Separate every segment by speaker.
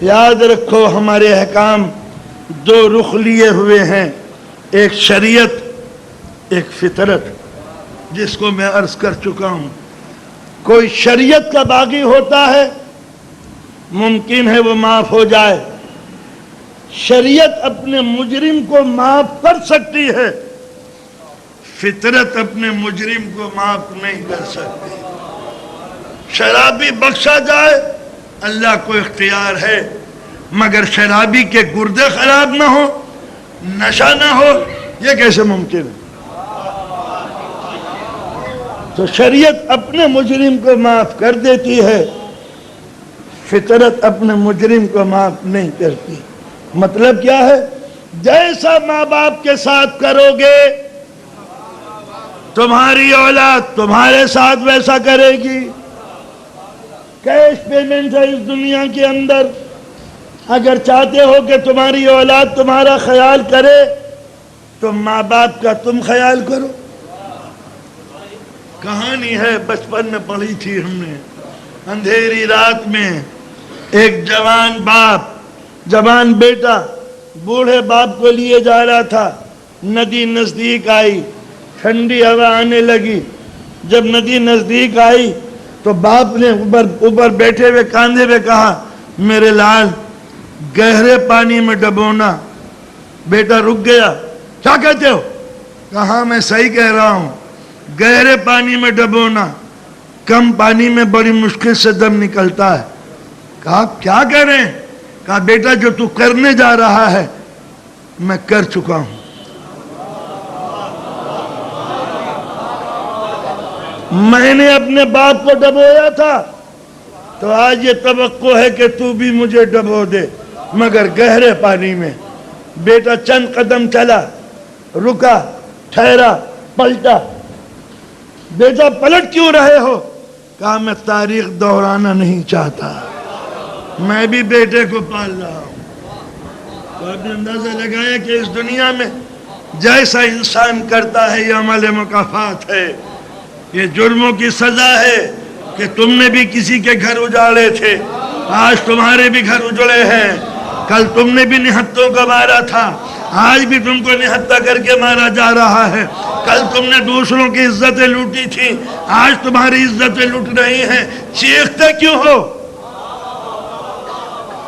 Speaker 1: یاد رکھو ہمارے احکام دو رخ لیے ہوئے ہیں، ایک شریعت ایک فطرت، جس کو میں عرض کر چکا ہوں۔ کوئی شریعت کا باغی ہوتا ہے ممکن ہے وہ معاف ہو جائے، شریعت اپنے مجرم کو معاف کر سکتی ہے، فطرت اپنے مجرم کو معاف نہیں کر سکتی۔ شرابی بخشا جائے اللہ کو اختیار ہے، مگر شرابی کے گردے خراب نہ ہو، نشہ نہ ہو، یہ کیسے ممکن ہے؟ تو شریعت اپنے مجرم کو معاف کر دیتی ہے، فطرت اپنے مجرم کو معاف نہیں کرتی۔ مطلب کیا ہے؟ جیسا ماں باپ کے ساتھ کرو گے تمہاری اولاد تمہارے ساتھ ویسا کرے گی۔ کیش پیمنٹ ہے اس دنیا کے اندر، اگر چاہتے ہو کہ تمہاری اولاد تمہارا خیال کرے تو ماں باپ کا تم خیال کرو۔ کہانی ہے بچپن میں پڑھی تھی ہم نے، اندھیری رات میں ایک جوان باپ، جوان بیٹا بوڑھے باپ کو لیے جا رہا تھا، ندی نزدیک آئی، ٹھنڈی ہوا آنے لگی، جب ندی نزدیک آئی تو باپ نے اوپر بیٹھے ہوئے کاندھے پہ کہا میرے لال گہرے پانی میں ڈبونا۔ بیٹا رک گیا، کیا کہتے ہو؟ کہا میں صحیح کہہ رہا ہوں، گہرے پانی میں ڈبونا، کم پانی میں بڑی مشکل سے دم نکلتا ہے۔ کہا کیا کہہ رہے ہیں؟ کہا بیٹا جو تو کرنے جا رہا ہے میں کر چکا ہوں۔ میں نے اپنے باپ کو ڈبویا تھا تو آج یہ توقع ہے کہ تو بھی مجھے ڈبو دے، مگر گہرے پانی میں۔ بیٹا چند قدم چلا، رکا، ٹھہرا، پلٹا۔ بیٹا پلٹ کیوں رہے ہو؟ کہا میں تاریخ دہرانا نہیں چاہتا، میں بھی بیٹے کو پال رہا ہوں۔ تو آپ نے اندازہ لگایا کہ اس دنیا میں جیسا انسان کرتا ہے یہ عمل مکافات ہے، یہ جرموں کی سزا ہے کہ تم نے بھی کسی کے گھر اجاڑے تھے، آج تمہارے بھی گھر اجڑے ہیں، کل تم نے بھی نہتوں کو مارا تھا، آج بھی تم کو نہتہ کر کے مارا جا رہا ہے، کل تم نے دوسروں کی عزتیں لوٹی تھی، آج تمہاری عزتیں لوٹ رہی ہیں، چیختے کیوں ہو؟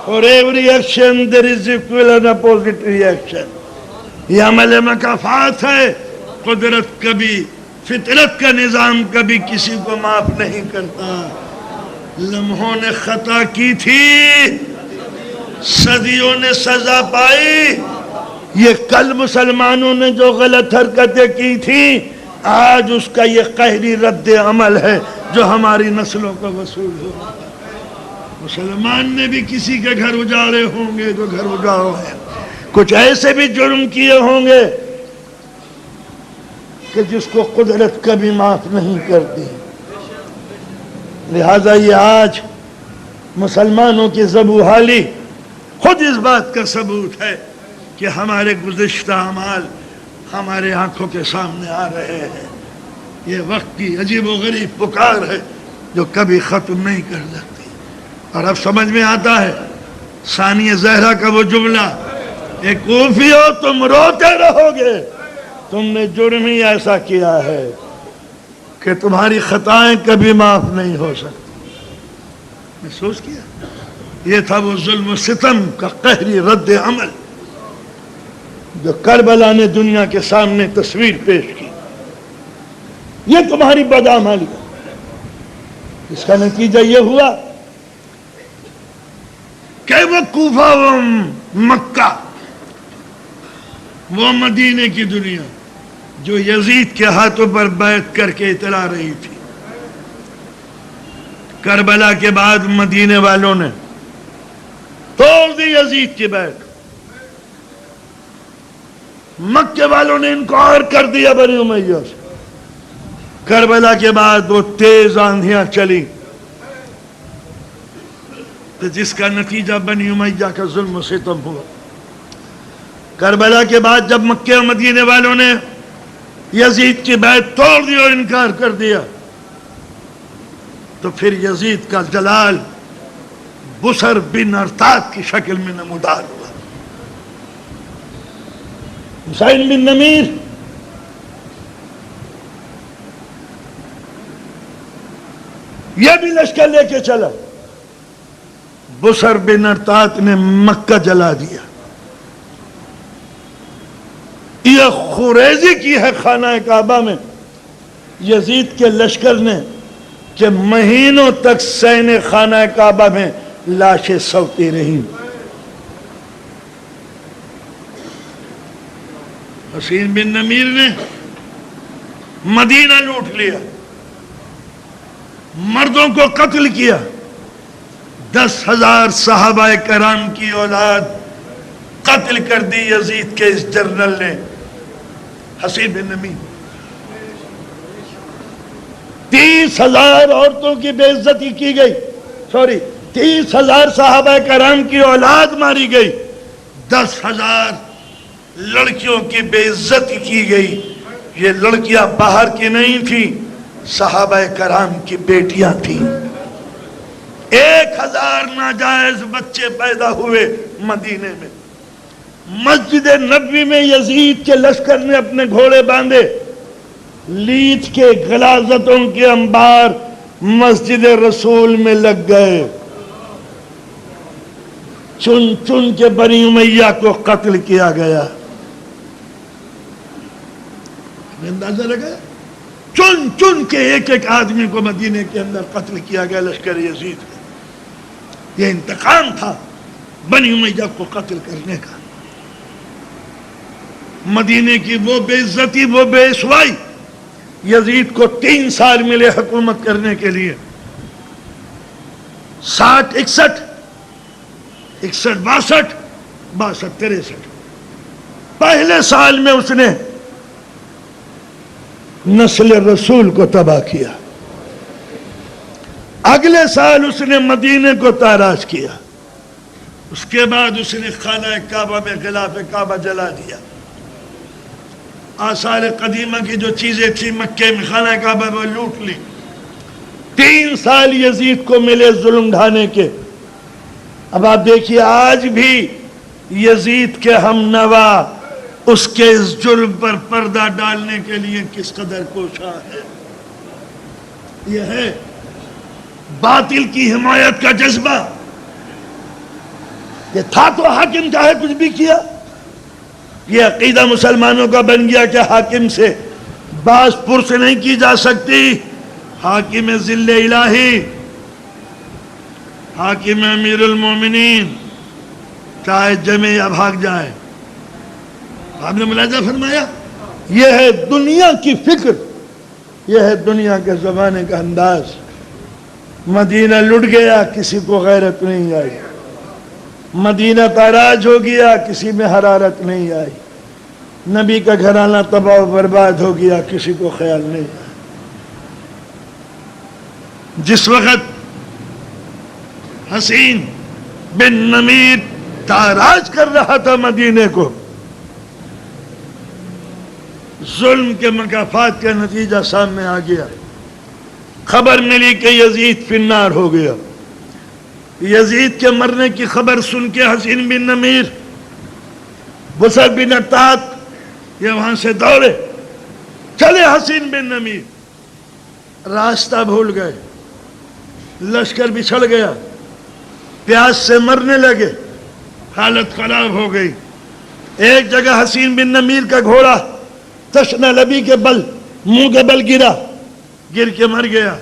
Speaker 1: For every action there is equal and opposite reaction۔ یہ عمل مکافات ہے، قدرت کبھی، فطرت کا نظام کبھی کسی کو معاف نہیں کرتا۔ لمحوں نے خطا کی تھی، صدیوں نے سزا پائی، یہ کل مسلمانوں نے جو غلط حرکتیں کی تھیں آج اس کا یہ قہری رد عمل ہے جو ہماری نسلوں کا وصول ہو۔ مسلمان نے بھی کسی کے گھر اجاڑے ہوں گے تو گھر اجاڑو ہے، کچھ ایسے بھی جرم کیے ہوں گے کہ جس کو قدرت کبھی معاف نہیں کرتی۔ لہذا یہ آج مسلمانوں کی ذبح حالی خود اس بات کا ثبوت ہے کہ ہمارے گزشتہ اعمال ہمارے آنکھوں کے سامنے آ رہے ہیں۔ یہ وقت کی عجیب و غریب پکار ہے جو کبھی ختم نہیں کر سکتی۔ اور اب سمجھ میں آتا ہے ثانیہ زہرا کا وہ جملہ، اے کوفیو تم روتے رہو گے، تم نے جرم ہی ایسا کیا ہے کہ تمہاری خطائیں کبھی معاف نہیں ہو سکتی۔ محسوس کیا؟ یہ تھا وہ ظلم و ستم کا قہری رد عمل جو کربلا نے دنیا کے سامنے تصویر پیش کی۔ یہ تمہاری بدعملی، اس کا نتیجہ یہ ہوا کہ وہ کوفہ و مکہ، وہ مدینے کی دنیا جو یزید کے ہاتھوں پر بیعت کر کے اتلا رہی تھی، کربلا کے بعد مدینے والوں نے توڑ دی یزید کی بیعت، مکے والوں نے انکار کر دیا بنی امیہ سے۔ کربلا کے بعد وہ تیز آندھیاں چلی تو جس کا نتیجہ بنی امیہ کا ظلم و ستم ہوا۔ کربلا کے بعد جب مکے و مدینے والوں نے یزید کی بیعت توڑ دی اور انکار کر دیا تو پھر یزید کا جلال بسر بن ارتاد کی شکل میں نمودار ہوا۔ حسین بن نمیر یہ بھی لشکر لے کے چلا، بسر بن ارتاد نے مکہ جلا دیا۔ یہ خوریزی کی ہے خانہ کعبہ میں یزید کے لشکر نے کہ مہینوں تک سین خانہ کعبہ میں لاشیں سوتی رہیں۔ حسین بن نمیر نے مدینہ لوٹ لیا، مردوں کو قتل کیا، 10,000 صحابہ کرام کی اولاد قتل کر دی یزید کے اس جنرل نے، حسین بن نمیر۔ 30,000 عورتوں کی بے عزتی کی گئی، 30,000 صحابہ کرام کی اولاد ماری گئی، 10,000 لڑکیوں کی بے عزتی کی گئی۔ یہ لڑکیاں باہر کی نہیں تھیں، صحابہ کرام کی بیٹیاں تھیں۔ 1,000 ناجائز بچے پیدا ہوئے مدینے میں۔ مسجد نبوی میں یزید کے لشکر نے اپنے گھوڑے باندھے، لیچ کے غلاظتوں کے انبار مسجد رسول میں لگ گئے، چن چن کے بنی امیہ کو قتل کیا گیا۔ اندازہ لگا، چن چن کے ایک ایک آدمی کو مدینے کے اندر قتل کیا گیا لشکر یزید کا۔ یہ انتقام تھا بنی امیہ کو قتل کرنے کا۔ مدینے کی وہ بے عزتی، وہ بے رسوائی، یزید کو 3 سال ملے حکومت کرنے کے لیے، 60 61 61 62 62 63۔ پہلے سال میں اس نے نسل رسول کو تباہ کیا، اگلے سال اس نے مدینے کو تاراج کیا، اس کے بعد اس نے خانہ کعبہ میں غلاف کعبہ جلا دیا۔ آثار قدیمہ کی جو چیزیں تھی مکے میں خانہ کعبہ میں لوٹ لی۔ 3 سال یزید کو ملے ظلم ڈھانے کے۔ اب آپ دیکھیے آج بھی یزید کے ہم نوا اس کے اس جرم پر پردہ ڈالنے کے لیے کس قدر کوشاں ہے۔ یہ ہے باطل کی حمایت کا جذبہ۔ یہ تھا تو حاکم چاہے کچھ بھی کیا۔ یہ عقیدہ مسلمانوں کا بن گیا کہ حاکم سے باز پرس نہیں کی جا سکتی۔ حاکم ذل الہی، حاکم امیر المومنین، چاہے جمے یا بھاگ جائے۔ آپ نے ملاحظہ فرمایا، یہ ہے دنیا کی فکر، یہ ہے دنیا کے زمانے کا انداز۔ مدینہ لٹ گیا، کسی کو غیرت نہیں آئی۔ مدینہ تاراج ہو گیا، کسی میں حرارت نہیں آئی۔ نبی کا گھرانہ تباہ و برباد ہو گیا، کسی کو خیال نہیں آیا۔ جس وقت حسین بن نمیر تاراج کر رہا تھا مدینے کو، ظلم کے مکافات کا نتیجہ سامنے آ گیا۔ خبر ملی کہ یزید فی النار ہو گیا۔ یزید کے مرنے کی خبر سن کے حسین بن نمیر، بسر بن ارتاد یہ وہاں سے دوڑے چلے۔ حسین بن نمیر راستہ بھول گئے، لشکر بچھڑ گیا، پیاس سے مرنے لگے، حالت خراب ہو گئی۔ ایک جگہ حسین بن نمیر کا گھوڑا تشنہ لبی کے بل، منہ کے بل گرا، گر کے مر گیا۔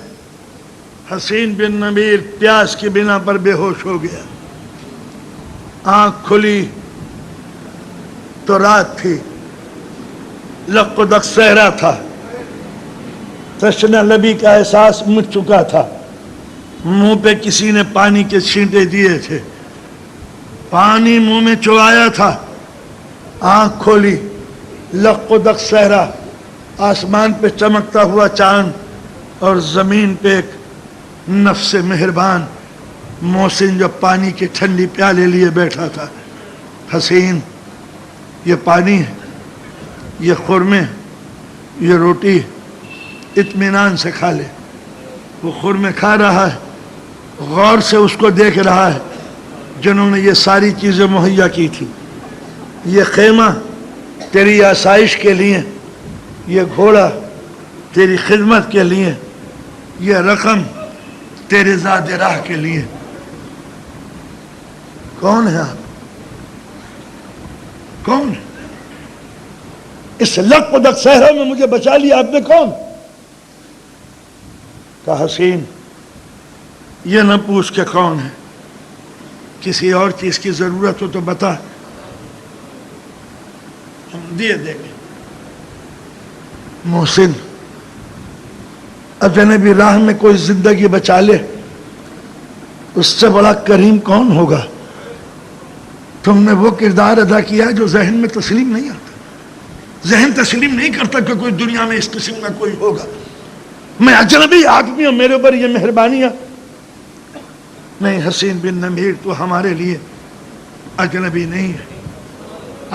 Speaker 1: حسین بن نمیر پیاس کی بنا پر بے ہوش ہو گیا۔ آنکھ کھلی تو رات تھی، لق و دق صحرا تھا، تشنہ لبی کا احساس مٹ چکا تھا۔ منہ پہ کسی نے پانی کے چھینٹے دیے تھے، پانی منہ میں چبایا تھا۔ آنکھ کھولی، لق و دق صحرا، آسمان پہ چمکتا ہوا چاند اور زمین پہ ایک نفس مہربان محسن جو پانی کے ٹھنڈی پیالے لیے بیٹھا تھا۔ حسین، یہ پانی ہے، یہ خرمے، یہ روٹی، اطمینان سے کھا لے۔ وہ خرمے کھا رہا ہے، غور سے اس کو دیکھ رہا ہے۔ جنہوں نے یہ ساری چیزیں مہیا کی تھی. یہ خیمہ تیری آسائش کے لیے، یہ گھوڑا تیری خدمت کے لیے، یہ رقم تیرے زاد راہ کے لیے. کون ہے آپ؟ کون؟ اس لق و دق صحرا میں مجھے بچا لیا آپ نے، کون؟ کہا حسین یہ نہ پوچھ کے کون ہے، کسی اور چیز کی ضرورت ہو تو بتا، ہم دے دیں گے. محسن اجنبی راہ میں کوئی زندگی بچا لے، اس سے بڑا کریم کون ہوگا؟ تم نے وہ کردار ادا کیا ہے جو ذہن میں تسلیم نہیں آتا. ذہن تسلیم نہیں کرتا کہ کوئی دنیا میں اس قسم کا کوئی ہوگا. میں اجنبی آدمی ہوں، میرے اوپر یہ مہربانیاں نہیں. حسین بن نمیر تو ہمارے لیے اجنبی نہیں ہے.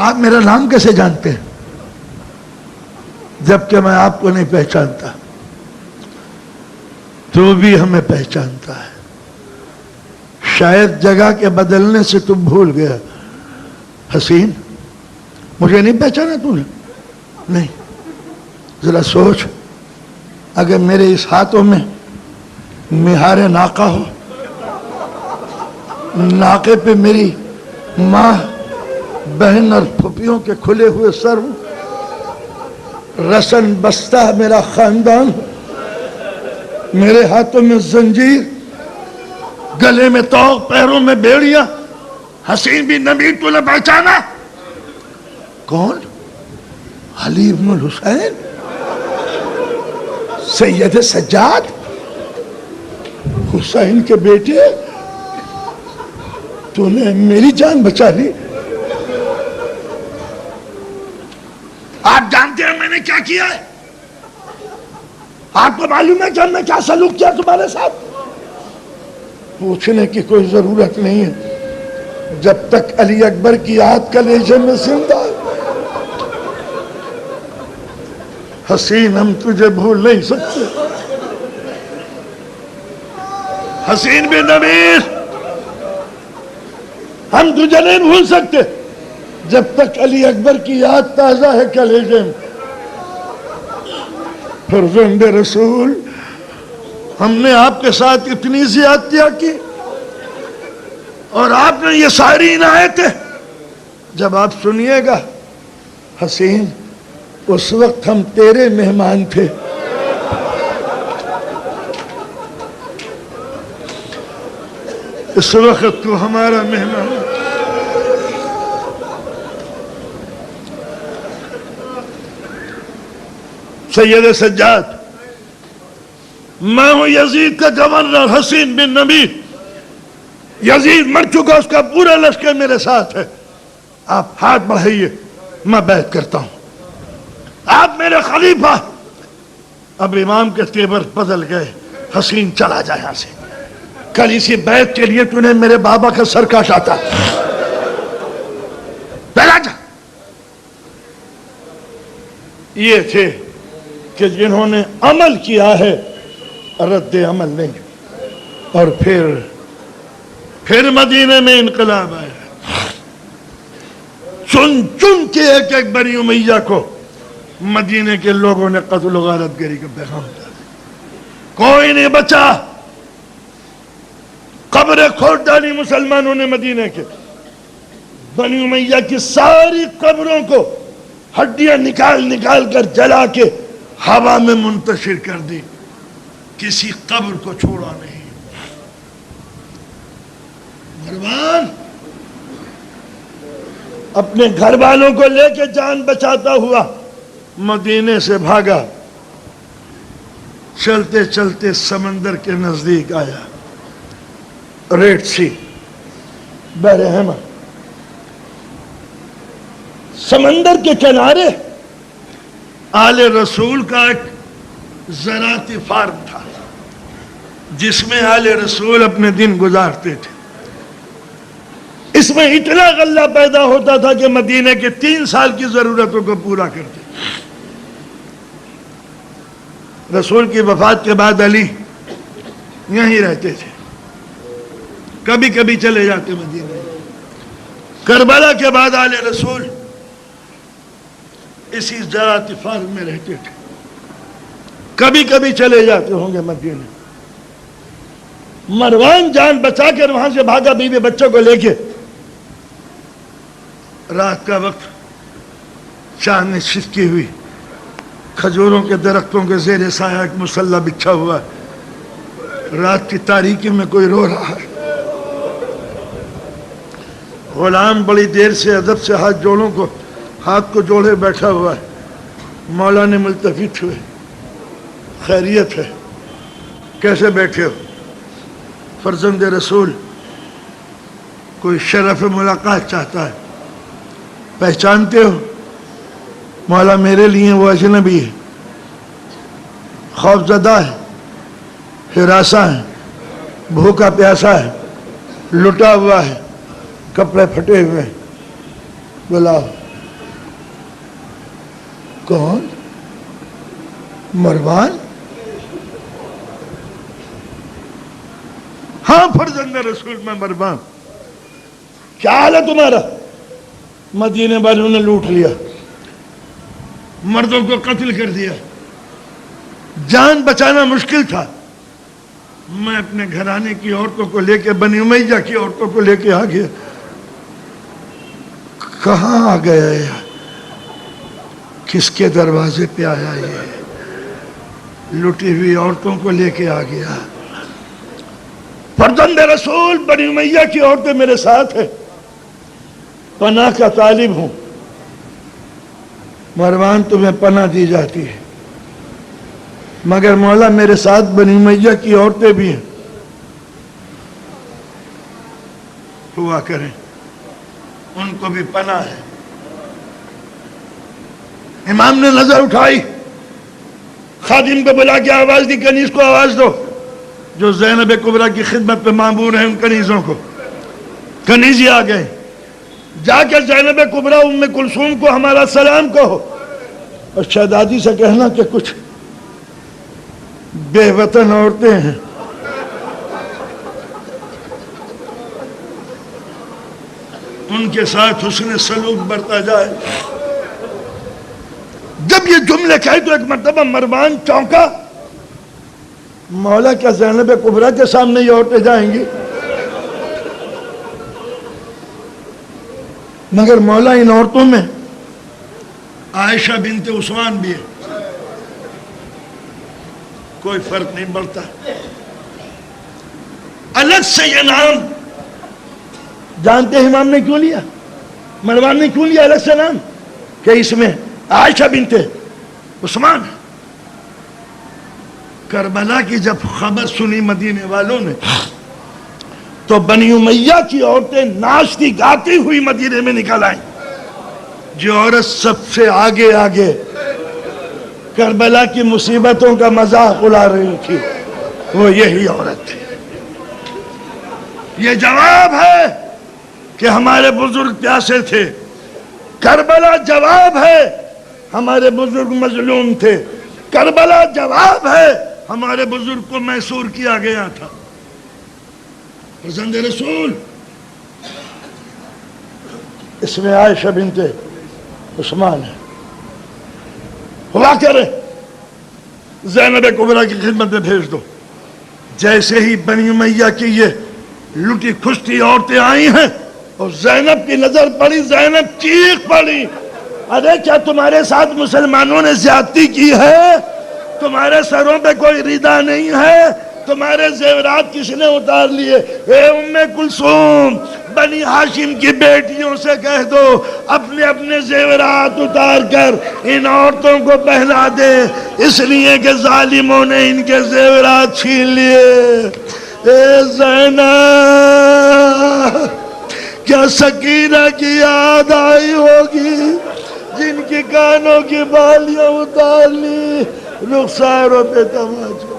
Speaker 1: آپ میرا نام کیسے جانتے ہیں جبکہ میں آپ کو نہیں پہچانتا؟ تو بھی ہمیں پہچانتا ہے. شاید جگہ کے بدلنے سے تم بھول گیا. حسین مجھے نہیں پہچانا تو نے؟ نہیں. ذرا سوچ، اگر میرے اس ہاتھوں میں مہار ناقہ ہو، ناقے پہ میری ماں بہن اور پھپھیوں کے کھلے ہوئے سر ہوں، رسن بستہ میرا خاندان، میرے ہاتھوں میں زنجیر، گلے میں توق، پیروں میں بیڑیاں، حسین بن نمیر تو نے پہچانا؟ کون؟ علی بن الحسین، سید سجاد، حسین کے بیٹے. تو نے میری جان بچا لی. آپ جانتے ہیں میں نے کیا کیا ہے؟ آپ کو معلوم ہے کہ ہم نے کیا سلوک کیا تمہارے ساتھ؟ پوچھنے کی کوئی ضرورت نہیں ہے جب تک علی اکبر کی یاد کلیجے میں زندہ ہے. حسین ہم تجھے بھول نہیں سکتے. حسین بن نمیر ہم تجھے نہیں بھول سکتے جب تک علی اکبر کی یاد تازہ ہے کلیجے میں. فرزند رسول، ہم نے آپ کے ساتھ اتنی زیادتیاں کی اور آپ نے یہ ساری عنایتیں. جب آپ سنیے گا حسین، اس وقت ہم تیرے مہمان تھے. اس وقت تو ہمارا مہمان. سید سجاد، میں ہوں یزید کا گورنر حسین بن نمیر. یزید مر چکا، اس کا پورا لشکر میرے ساتھ ہے. آپ ہاتھ بڑھائیے، میں بیعت کرتا ہوں. آپ میرے خلیفہ. اب امام کے تیور بدل گئے. حسین چلا جائے یہاں سے. کل اسی بیعت کے لیے تو نے میرے بابا کا سر کاٹا تھا. چلا جا. یہ تھے کہ جنہوں نے عمل کیا ہے، رد عمل نہیں. اور پھر مدینے میں انقلاب آیا. چن چن کے ایک ایک بنی امیہ کو مدینے کے لوگوں نے قتل و غارت گری کا پیغام دیا. کوئی نہیں بچا. قبریں کھود ڈالی مسلمانوں نے مدینے کے. بنی امیہ کی ساری قبروں کو ہڈیاں نکال کر جلا کے ہوا میں منتشر کر دی. کسی قبر کو چھوڑا نہیں. مروان اپنے گھر والوں کو لے کے جان بچاتا ہوا مدینے سے بھاگا. چلتے چلتے سمندر کے نزدیک آیا. ریڈ سی، بحر احمر. سمندر کے کنارے آل رسول کا ایک زراعتی فارم تھا جس میں آل رسول اپنے دن گزارتے تھے. اس میں اتنا غلہ پیدا ہوتا تھا کہ مدینے کے 3 سال کی ضرورتوں کو پورا کرتے. رسول کی وفات کے بعد علی یہیں رہتے تھے. کبھی کبھی چلے جاتے مدینے. کربلا کے بعد آل رسول اسی زراعتی فارم میں رہتے تھے. کبھی کبھی چلے جاتے ہوں گے مدینے. مروان جان بچا کر وہاں سے بھاگا بیوی بچوں کو لے کے. رات کا وقت چاند نے چھٹکی ہوئی. کھجوروں کے درختوں کے زیر سایہ ایک مصلی بچھا ہوا ہے. رات کی تاریکی میں کوئی رو رہا ہے. غلام بڑی دیر سے ادب سے ہاتھ کو جوڑے بیٹھا ہوا ہے. مولا نے ملتفت ہوئے. خیریت ہے؟ کیسے بیٹھے ہو؟ فرزند رسول کوئی شرف ملاقات چاہتا ہے. پہچانتے ہو؟ مولا میرے لیے وہ اجنبی ہے، خوف زدہ ہے، ہراساں ہے، بھوکا پیاسا ہے، لٹا ہوا ہے، کپڑے پھٹے ہوئے ہیں. بلاؤ. کون؟ مروان؟ ہاں فرزند رسول میں مروان. کیا حال ہے تمہارا؟ مدینے والوں نے لوٹ لیا، مردوں کو قتل کر دیا، جان بچانا مشکل تھا. میں اپنے گھرانے کی عورتوں کو لے کے بنی امیہ کی عورتوں کو لے کے آ گیا. کہاں آ گیا ہے؟ کس کے دروازے پہ آیا یہ؟ لٹی ہوئی عورتوں کو لے کے آ گیا. فرزند رسول بنی امیہ کی عورتیں میرے ساتھ ہیں، پناہ کا طالب ہوں. مروان تمہیں پناہ دی جاتی ہے، مگر مولا میرے ساتھ بنی امیہ کی عورتیں بھی ہیں. ہوا کریں، ان کو بھی پناہ ہے. امام نے نظر اٹھائی، خادم کو بلا کے آواز دی، کنیز کو آواز دو جو زینب کبریٰ کی خدمت پہ معمور ہیں. ان کنیزوں کو. کنیزی آ گئے. جا کے زینب کبریٰ ام کلثوم کو ہمارا سلام کہو، اور شہزادی سے کہنا کہ کچھ بے وطن عورتیں ہیں، ان کے ساتھ حسن سلوک برتا جائے. جب یہ جملے کہے تو ایک مرتبہ مروان چونکا. مولا کیا زینب کبریٰ کے سامنے یہ عورتیں جائیں گی؟ مگر مولا ان عورتوں میں عائشہ بنت عثمان بھی ہے. کوئی فرق نہیں پڑتا. الگ سے یہ نام جانتے ہیں امام نے کیوں لیا؟ مروان نے کیوں لیا الگ سے نام؟ کہ اس میں عائشہ بنت عثمان. کربلا کی جب خبر سنی مدینے والوں نے تو بنی امیہ کی عورتیں ناچتی گاتی ہوئی مدینے میں نکل آئیں. جو عورت سب سے آگے آگے کربلا کی مصیبتوں کا مذاق اڑا رہی تھی وہ یہی عورت تھی. یہ جواب ہے کہ ہمارے بزرگ پیاسے تھے. کربلا جواب ہے ہمارے بزرگ مظلوم تھے. کربلا جواب ہے ہمارے بزرگ کو محصور کیا گیا تھا. فرزند رسول اس میں عائشہ بنت عثمان ہے. ہوا کرے زینب کبریٰ کی خدمت میں بھیج دو. جیسے ہی بنی امیہ کی یہ لٹی کھستی عورتیں آئی ہیں اور زینب کی نظر پڑی، زینب چیخ پڑی، ارے کیا تمہارے ساتھ مسلمانوں نے زیادتی کی ہے؟ تمہارے سروں پہ کوئی ردا نہیں ہے؟ تمہارے زیورات کس نے اتار لیے؟ اے ام کلثوم، بنی ہاشم کی بیٹیوں سے کہہ دو اپنے اپنے زیورات اتار کر ان عورتوں کو پہنا دے، اس لیے کہ ظالموں نے ان کے زیورات چھین لیے. اے زینب، کیا سکینہ کی یاد آئی ہوگی جن کی کانوں کی بالیاں اتار لی، رخساروں پہ تماچا.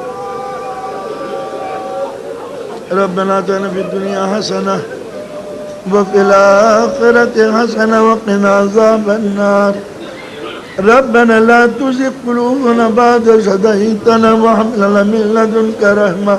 Speaker 1: ربنا آتنا فی الدنیا حسنہ وفی الآخرۃ حسنہ وقنا عذاب النار. ربنا لا تزغ قلوبنا بعد إذ هديتنا وهب لنا من لدنك رحمة